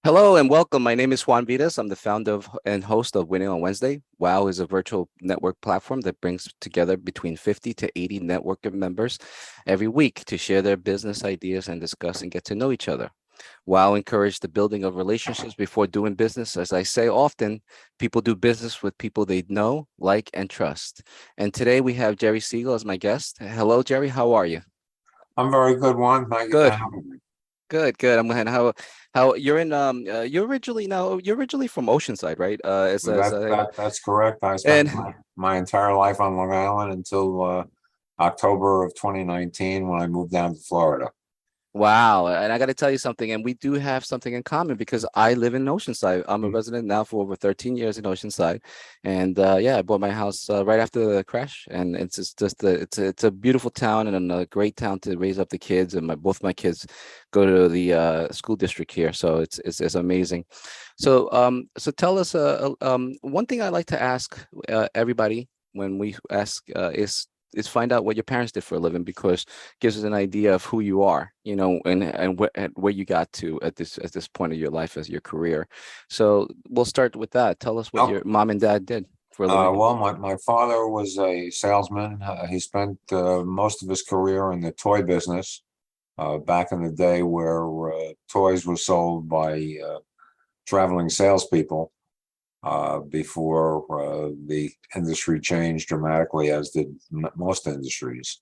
Hello and welcome. My name is Juan Vides. I'm the founder and host of Winning on Wednesday. WOW is a virtual network platform that brings together between 50 to 80 network members every week to share their business ideas and discuss and get to know each other. WOW encourage the building of relationships before doing business. As I say often, people do business with people they know, like, and trust. And today we have Jerry Siegel as my guest. Hello, Jerry. How are you? I'm very good, Juan. How you Good. doing? Good. I'm glad. How you're in you're originally from Oceanside, right? As That's correct. I spent and my entire life on Long Island until October of 2019 when I moved down to Florida. Wow. And I got to tell you something, and we do have something in common because I live in Oceanside. I'm a Mm. resident now for over 13 years in Oceanside. And yeah, I bought my house right after the crash. And it's a beautiful town and a great town to raise up the kids. And both my kids go to the school district here. So it's amazing. So tell us one thing I like to ask everybody when we ask is find out what your parents did for a living because it gives us an idea of who you are, and where you got to at this point of your life as your career. So we'll start with that. Tell us what Oh, your mom and dad did for a living. well, my father was a salesman. He spent most of his career in the toy business back in the day where toys were sold by traveling salespeople. Before the industry changed dramatically, as did most industries.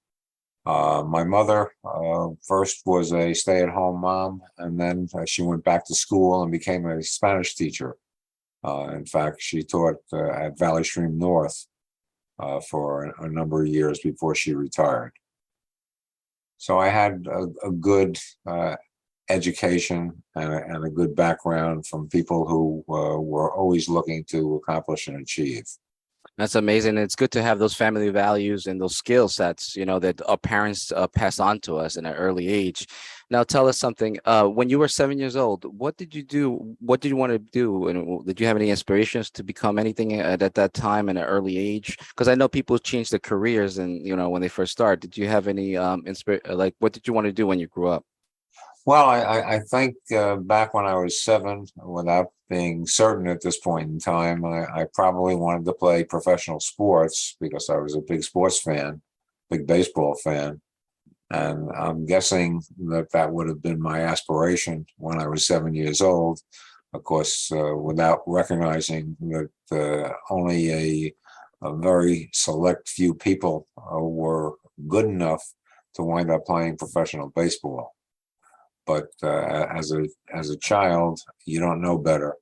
My mother first was a stay-at-home mom, and then she went back to school and became a Spanish teacher. In fact, she taught at Valley Stream North for a number of years before she retired. So I had a good education and a good background from people who were always looking to accomplish and achieve. That's amazing. It's good to have those family values and those skill sets, that our parents pass on to us in an early age. Now, tell us something. When you were 7 years old, what did you do? What did you want to do? And did you have any inspirations to become anything at that time in an early age? Because I know people change their careers, and when they first start. Did you have any like what did you want to do when you grew up? Well, I think back when I was seven, without being certain at this point in time, I probably wanted to play professional sports because I was a big sports fan, big baseball fan. And I'm guessing that that would have been my aspiration when I was 7 years old. Of course, without recognizing that only a very select few people were good enough to wind up playing professional baseball. But as a child, you don't know better,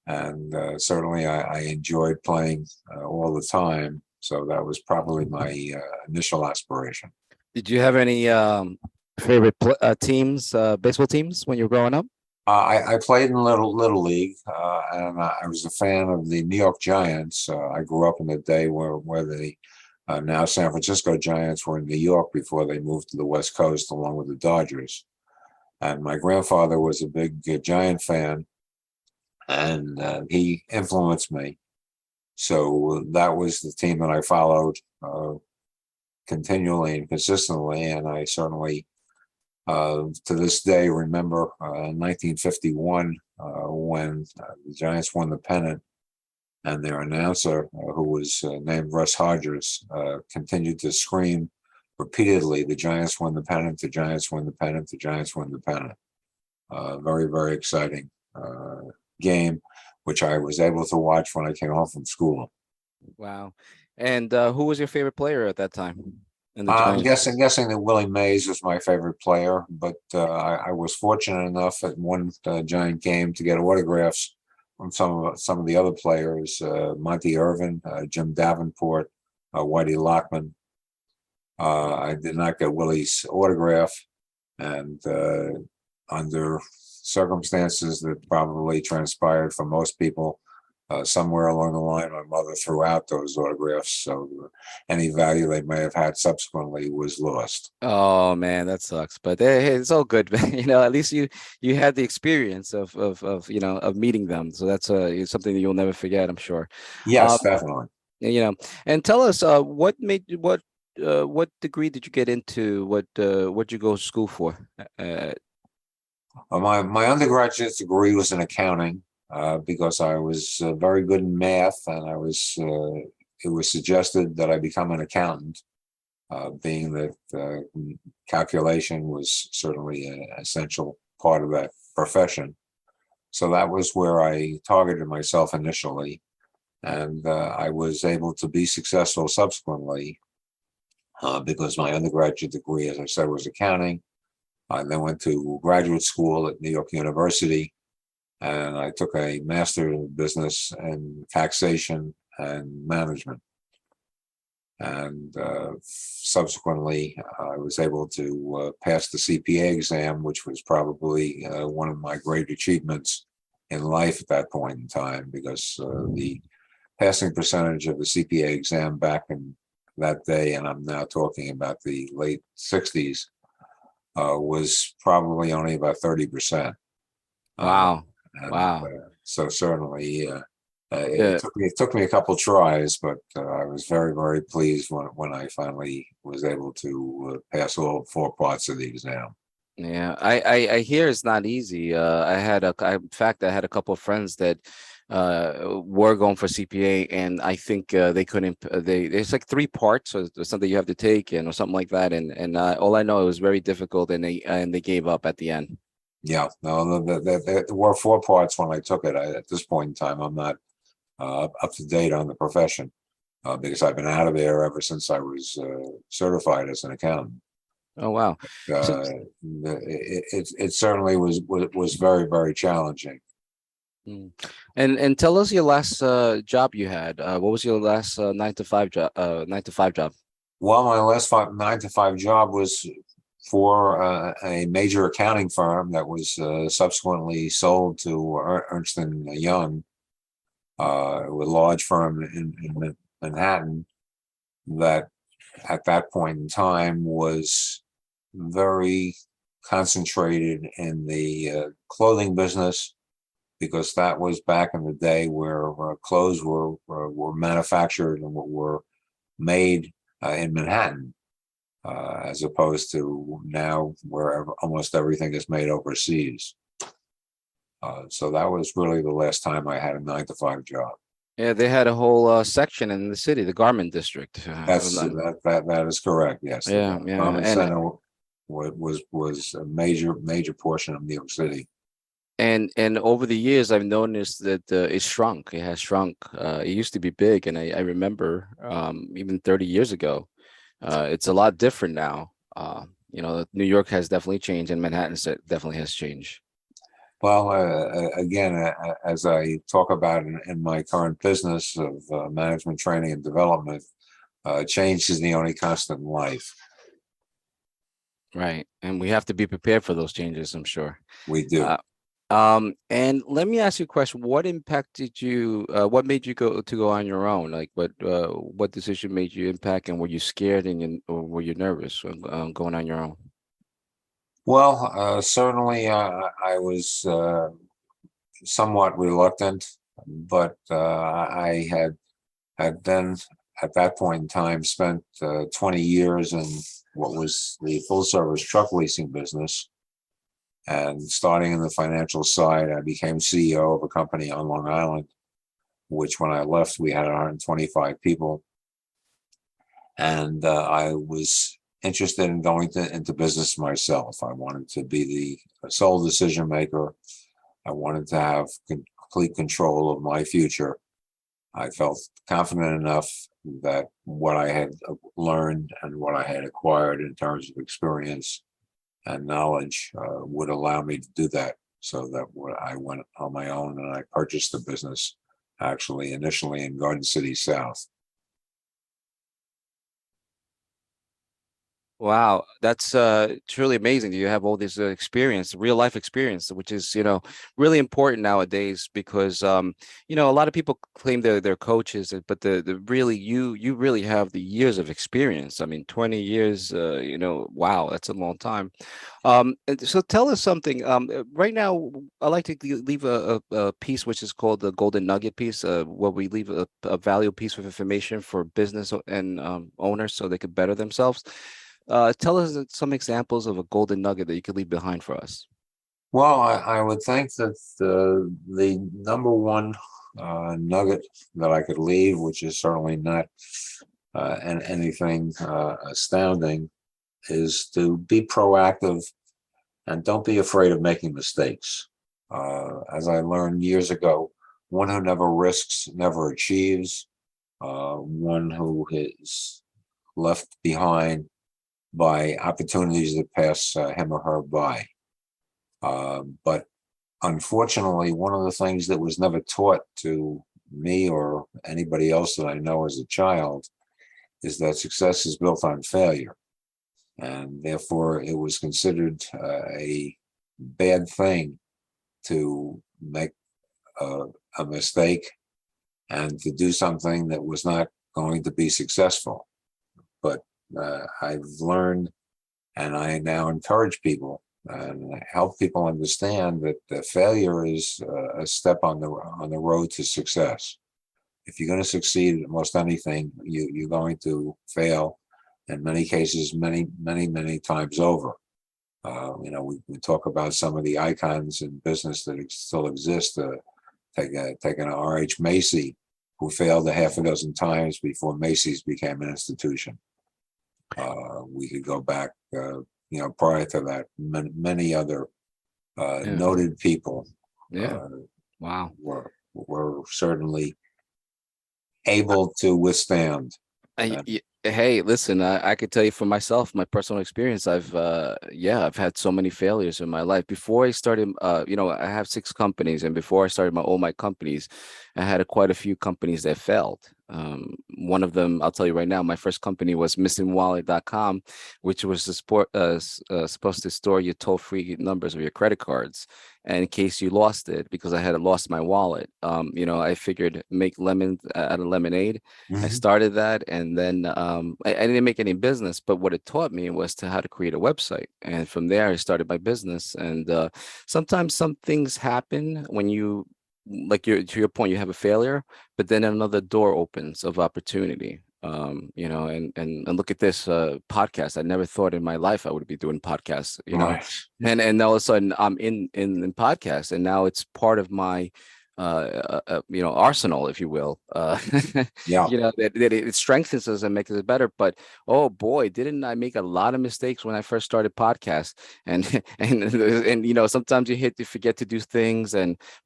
and certainly I enjoyed playing all the time. So that was probably my initial aspiration. Did you have any favorite teams, baseball teams when you were growing up? I played in Little League, and I was a fan of the New York Giants. I grew up in the day where the now San Francisco Giants were in New York before they moved to the West Coast along with the Dodgers. And my grandfather was a big Giant fan, and he influenced me. So that was the team that I followed continually and consistently. And I certainly, to this day, remember 1951 when the Giants won the pennant, and their announcer, who was named Russ Hodgers, continued to scream repeatedly, "The Giants won the pennant, the Giants won the pennant, the Giants won the pennant." Very, very exciting game, which I was able to watch when I came home from school. Wow. And who was your favorite player at that time in the I'm Giants? guessing that Willie Mays was my favorite player, but I was fortunate enough at one Giant game to get autographs from some of the other players, Monty Irvin, Jim Davenport, Whitey Lockman. I did not get Willie's autograph, and under circumstances that probably transpired for most people, somewhere along the line, my mother threw out those autographs, so any value they may have had subsequently was lost. Oh man, that sucks. But hey, it's all good, man. At least you had the experience of meeting them. So that's it's something that you'll never forget, I'm sure. Yes, Um, definitely. you know, and tell us what degree did you get into? What you go to school for? My undergraduate degree was in accounting because I was very good in math, and it was suggested that I become an accountant, being that calculation was certainly an essential part of that profession. So that was where I targeted myself initially, and I was able to be successful subsequently because my undergraduate degree, as I said, was accounting. I then went to graduate school at New York University, and I took a master in business and taxation and management. And subsequently, I was able to pass the CPA exam, which was probably one of my great achievements in life at that point in time, because the passing percentage of the CPA exam back in that day, and I'm now talking about the late 60s, was probably only about 30%. Wow. And Wow. so certainly Yeah. it took me a couple tries, but I was very, very pleased when I finally was able to pass all four parts of the exam. Yeah, I hear it's not easy. In fact, I had a couple of friends that were going for CPA, and I think they couldn't. It's like three parts or something you have to take, and or something like that. And all I know it was very difficult, and they gave up at the end. Yeah, no, there were four parts when I took it. At this point in time, I'm not up to date on the profession because I've been out of there ever since I was certified as an accountant. Oh wow. So It certainly was very, very challenging. mm. And tell us your last job you had. What was your last 9 to 5 job? 9 to 5 job. Well, my last 9 to 5 job was for a major accounting firm that was subsequently sold to Ernst and Young, a large firm in Manhattan that at that point in time was very concentrated in the clothing business, because that was back in the day where clothes were manufactured and were made in Manhattan, as opposed to now where almost everything is made overseas. So that was really the last time I had a 9 to 5 job. Yeah, they had a whole section in the city, the garment district. That is correct. Yes, the Yeah, yeah, garment center was a major portion of New York City. and over the years, I've noticed that it shrunk. It has shrunk. It used to be big, and I remember even 30 years ago. It's a lot different now. New York has definitely changed, and Manhattan definitely has changed. Well, again, as I talk about in my current business of management training and development, change is the only constant in life. Right, and we have to be prepared for those changes, I'm sure. We do. Uh, and let me ask you a question. What impacted you? What made you go on your own? Like, what decision made you impact, and were you scared or were you nervous when going on your own? Well, certainly I was somewhat reluctant, but I had then at that point in time spent 20 years in what was the full service truck leasing business. And starting in the financial side, I became CEO of a company on Long Island, which when I left, we had 125 people. And I was interested in going into business myself. I wanted to be the sole decision maker. I wanted to have complete control of my future. I felt confident enough that what I had learned and what I had acquired in terms of experience and knowledge would allow me to do that. So that I went on my own and I purchased the business, actually initially in Garden City South. Wow, that's truly amazing. You have all this experience, real life experience, which is, really important nowadays because a lot of people claim they're coaches, but the really you really have the years of experience. I mean, 20 years, wow, that's a long time. And so tell us something. Right now, I like to leave a piece which is called the Golden Nugget piece, where we leave a value piece of information for business and owners so they could better themselves. Tell us some examples of a golden nugget that you could leave behind for us. Well, I would think that the number one nugget that I could leave, which is certainly not anything astounding, is to be proactive and don't be afraid of making mistakes. As I learned years ago, one who never risks never achieves. One who is left behind by opportunities that pass him or her by. But unfortunately, one of the things that was never taught to me or anybody else that I know as a child is that success is built on failure. And therefore, it was considered a bad thing to make a, a mistake and to do something that was not going to be successful. But I've learned, and I now encourage people and help people understand that the failure is a step on the road to success. If you're going to succeed at most anything, you're going to fail in many cases, many times over. We talk about some of the icons in business that still exist. Taking R.H. Macy, who failed a half a dozen times before Macy's became an institution. We could go back, prior to that, many other Yeah. noted people Yeah. Wow. were certainly able to withstand. Hey, listen, I could tell you for myself, my personal experience, I've had so many failures in my life. Before I started, I have 6 companies, and before I started all my companies, I had quite a few companies that failed. One of them, I'll tell you right now, my first company was missingwallet.com, which was supposed to store your toll-free numbers of your credit cards. And in case you lost it, because I had lost my wallet, I figured make lemon out of lemonade. I Mhm. started that, and then I didn't make any business, but what it taught me was to how to create a website. And from there, I started my business. And sometimes some things happen when to your point, you have a failure, but then another door opens of opportunity. And look at this podcast. I never thought in my life I would be doing podcasts, Right. and all of a sudden I'm in podcasts, and now it's part of my arsenal, if you will. Yeah. That it strengthens us and makes us better. But oh boy, didn't I make a lot of mistakes when I first started podcasts? And and sometimes you forget to do things,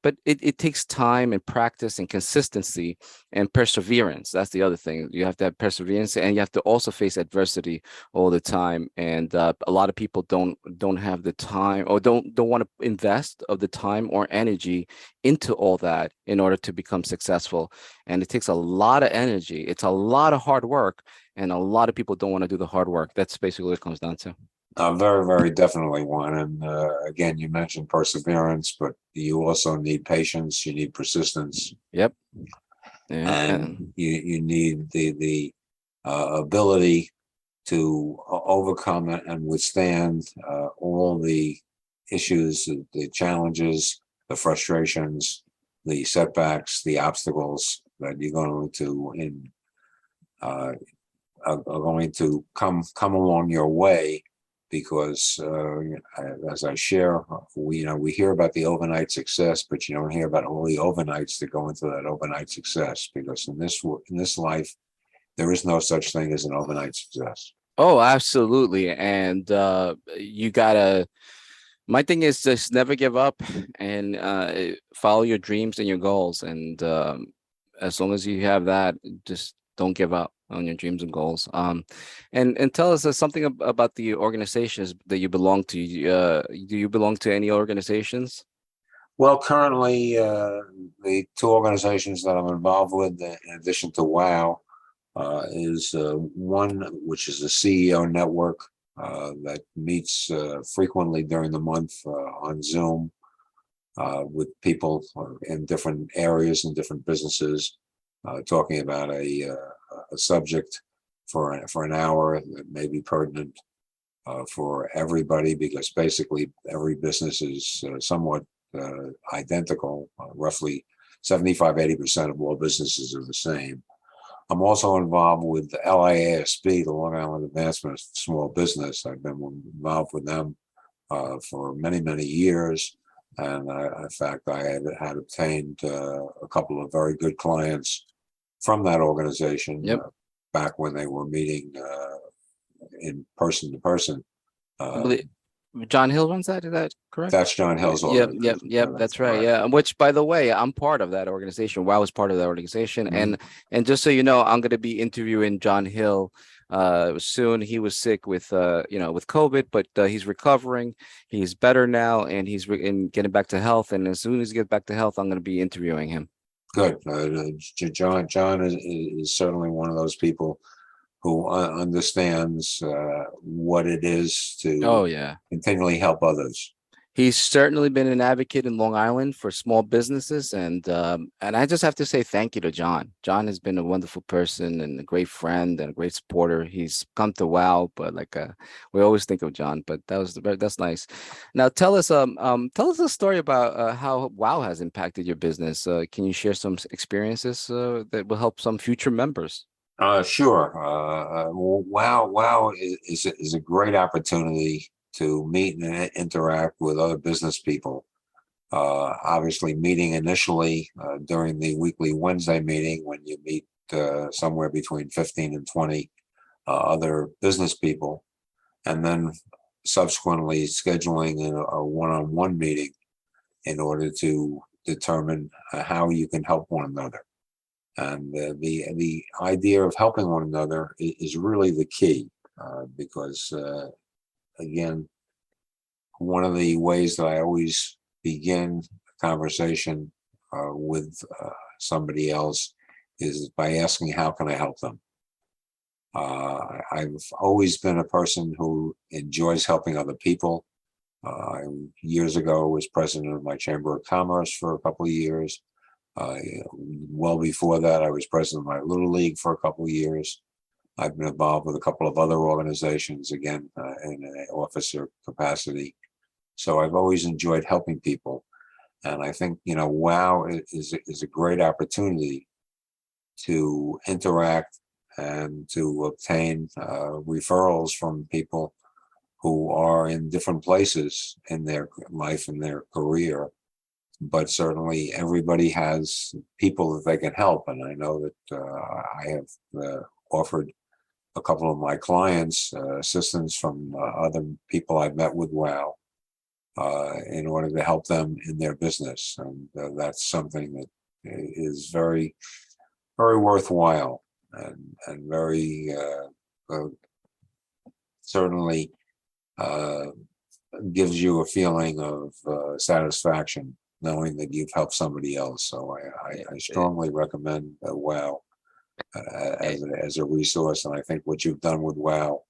but it takes time and practice and consistency and perseverance. That's the other thing. You have to have perseverance, and you have to also face adversity all the time. And a lot of people don't have the time, or don't want to invest of the time or energy into all that in order to become successful. And it takes a lot of energy. It's a lot of hard work, and a lot of people don't want to do the hard work. That's basically what it comes down to. Very definitely one. And again, you mentioned perseverance, but you also need patience. You need persistence, Yep. Yeah. and And you need the ability to overcome it and withstand all the issues, the challenges, the frustrations, the setbacks, the obstacles that you're going to uh, are going to come along your way. Because as I share, we hear about the overnight success, but you don't hear about all the overnights that go into that overnight success. Because in this life, there is no such thing as an overnight success. oh, absolutely. And you gotta my thing is just never give up, and follow your dreams and your goals. And as long as you have that, just don't give up on your dreams and goals. And tell us something about the organizations that you belong to. Do you belong to any organizations? Well, currently, the 2 organizations that I'm involved with, in addition to WOW, is one which is a CEO network that meets frequently during the month on Zoom with people in different areas and different businesses, talking about a subject for an hour that may be pertinent for everybody, because basically every business is somewhat identical. Roughly 75-80% of all businesses are the same. I'm also involved with the LIASB, the Long Island Advancement of Small Business. I've been involved with them for many, many years. And in fact, I had obtained a couple of very good clients from that organization Yep. back when they were meeting in person to person. I believe John Hill runs that. Is that correct? That's John Hill's Yep, yep, organization. yep. That's That's right. correct. Yeah. Which, by the way, I'm part of that organization. Wow is part of that organization. Mhm. And just so you know, I'm going to be interviewing John Hill soon. He was sick with with COVID, but he's recovering. He's better now, and he's in getting back to health. And as soon as he gets back to health, I'm going to be interviewing him. Good. John is certainly one of those people who understands what it is Oh to yeah. continually help others. He's certainly been an advocate in Long Island for small businesses, and I just have to say thank you to John. John has been a wonderful person and a great friend and a great supporter. He's come to WOW, but we always think of John. But that's nice. Now tell us a story about how WOW has impacted your business. Can you share some experiences that will help some future members? Sure. Wow is a great opportunity to meet and interact with other business people. Obviously, meeting initially during the weekly Wednesday meeting when you meet somewhere between 15 and 20 other business people, and then subsequently scheduling a one-on-one meeting in order to determine how you can help one another. And the idea of helping one another is really the key, because again, one of the ways that I always begin a conversation with somebody else is by asking, how can I help them? I've always been a person who enjoys helping other people. Years ago, I was president of my Chamber of Commerce for a couple of years. Well before that, I was president of my Little League for a couple of years. I've been involved with a couple of other organizations, again, in an officer capacity. So I've always enjoyed helping people. And I think, WOW is a great opportunity to interact and to obtain referrals from people who are in different places in their life and their career. But certainly everybody has people that they can help. And I know that I have offered a couple of my clients assistance from other people I've met with WOW in order to help them in their business. And that's something that is very, very worthwhile and very certainly gives you a feeling of satisfaction knowing that you've helped somebody else. So I strongly recommend WOW as a resource. And I think what you've done with WOW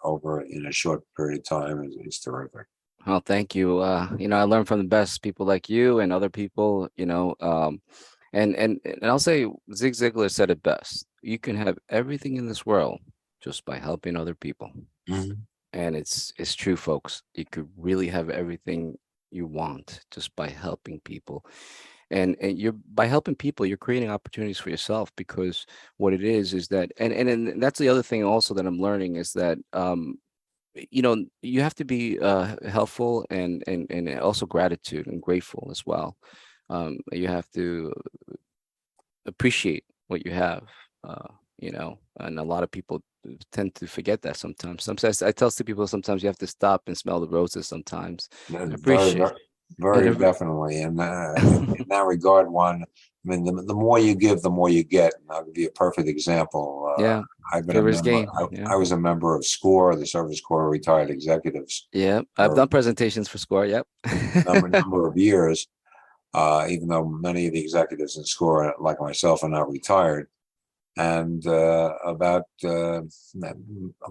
over in a short period of time is terrific. Oh, thank you. I learned from the best people like you and other people, and I'll say Zig Ziglar said it best. You can have everything in this world just by helping other people. Mhm. And it's true, folks. You could really have everything you want just by helping people. And you're by helping people, you're creating opportunities for yourself, because what it is that and that's the other thing also that I'm learning is that you have to be helpful and also gratitude and grateful as well. You have to appreciate what you have, and a lot of people tend to forget that sometimes. Sometimes I tell people sometimes you have to stop and smell the roses sometimes. Very, Appreciate very, very and definitely. And in that regard, Juan, I mean, the more you give, the more you get. And I'll give you a perfect example. yeah, I've been a giver's member. gain. Yeah. I was a member of SCORE, the Service Corps of Retired Executives, Yeah, I've for done presentations for SCORE. Yep. number of years. Even though many of the executives in SCORE, like myself, are not retired. And about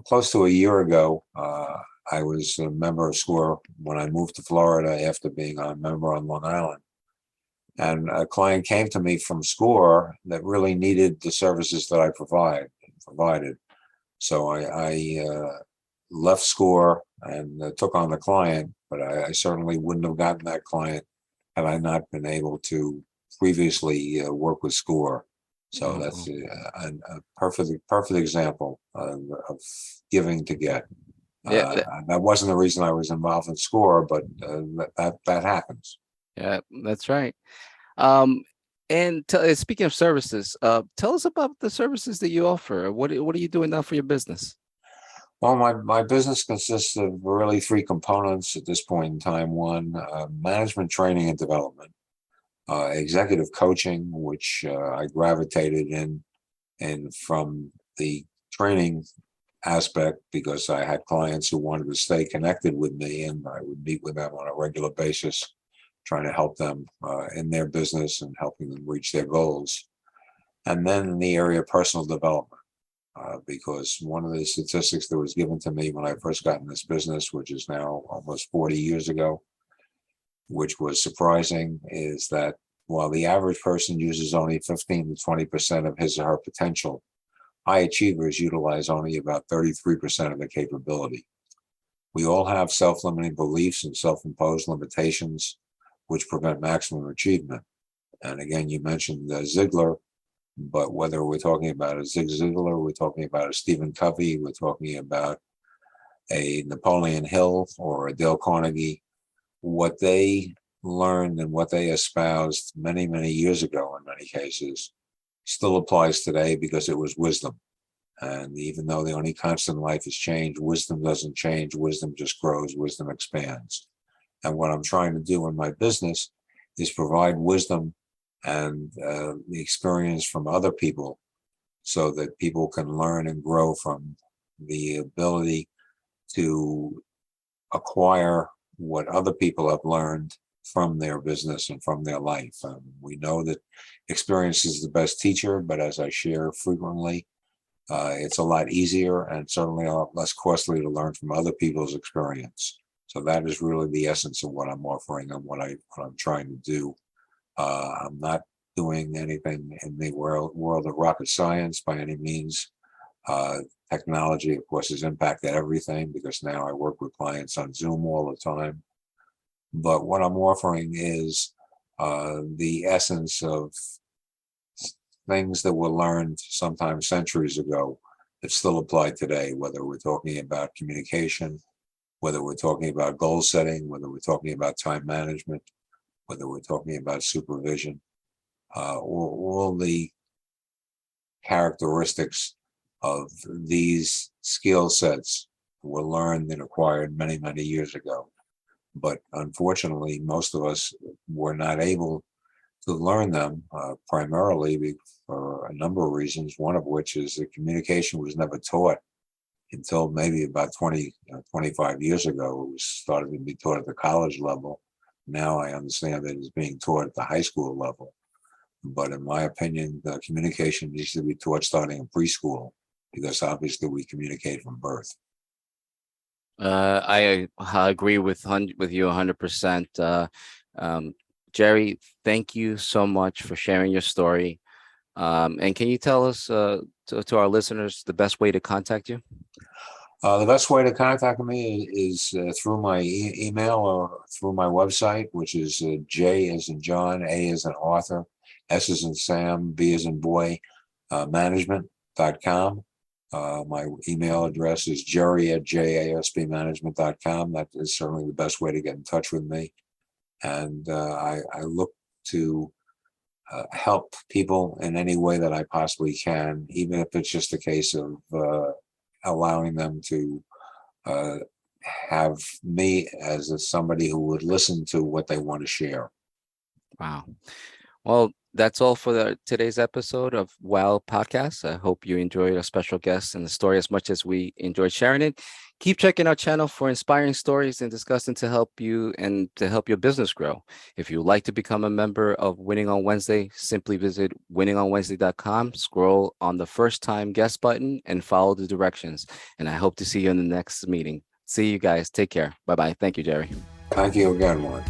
close to a year ago, I was a member of SCORE when I moved to Florida after being a member on Long Island. And a client came to me from SCORE that really needed the services that I provided. So I left SCORE and took on the client, but I certainly wouldn't have gotten that client had I not been able to previously work with SCORE. So that's Oh, a perfect example of giving to get. Yeah, That wasn't the reason I was involved in SCORE, but that happens. yeah, that's right. Um, and speaking of services, tell us about the services that you offer. What are you doing now for your business? Well, my business consists of really three components at this point in time. One, management training and development, executive coaching, which I gravitated in, and from the training aspect because I had clients who wanted to stay connected with me, and I would meet with them on a regular basis, trying to help them in their business and helping them reach their goals. And then in the area of personal development, because one of the statistics that was given to me when I first got in this business, which is now almost 40 years ago, which was surprising, is that while the average person uses only 15 to 20% of his or her potential, high achievers utilize only about 33% of their capability. We all have self-limiting beliefs and self-imposed limitations which prevent maximum achievement. And again, you mentioned Ziegler, but whether we're talking about a Zig Ziglar, we're talking about a Stephen Covey, we're talking about a Napoleon Hill or a Dale Carnegie, what they learned and what they espoused many, many years ago in many cases still applies today because it was wisdom. And even though the only constant in life is change, wisdom doesn't change. Wisdom just grows, wisdom expands. And what I'm trying to do in my business is provide wisdom and the experience from other people so that people can learn and grow from the ability to acquire what other people have learned from their business and from their life. We know that experience is the best teacher, but as I share frequently, it's a lot easier and certainly a lot less costly to learn from other people's experience. So that is really the essence of what I'm offering and what I'm trying to do. I'm not doing anything in the world of rocket science by any means. Technology, of course, has impacted everything because now I work with clients on Zoom all the time. But what I'm offering is the essence of things that were learned sometimes centuries ago that still apply today, whether we're talking about communication, whether we're talking about goal setting, whether we're talking about time management, whether we're talking about supervision, all the characteristics of these skill sets were learned and acquired many, many years ago. But unfortunately, most of us were not able to learn them primarily for a number of reasons, one of which is that communication was never taught until maybe about 20, 25 years ago. It was started to be taught at the college level. Now I understand that it's being taught at the high school level. But in my opinion, the communication needs to be taught starting in preschool because obviously we communicate from birth. I agree with you 100%. Jerry, thank you so much for sharing your story. And can you tell us to our listeners the best way to contact you? The best way to contact me is through my email or through my website, which is J as in John, A as in Arthur, S as in Sam, B as in boy, management.com. My email address is jerry@jasbmanagement.com. That is certainly the best way to get in touch with me. And I look to help people in any way that I possibly can, even if it's just a case of allowing them to have me as somebody who would listen to what they want to share. Wow. Well, that's all for today's episode of WOW Podcast. I hope you enjoyed our special guest and the story as much as we enjoyed sharing it. Keep checking our channel for inspiring stories and discussing to help you and to help your business grow. If you'd like to become a member of Winning on Wednesday, simply visit winningonwednesday.com, scroll on the first time guest button and follow the directions. And I hope to see you in the next meeting. See you guys. Take care. Bye-bye. Thank you, Jerry. Thank you again, Juan.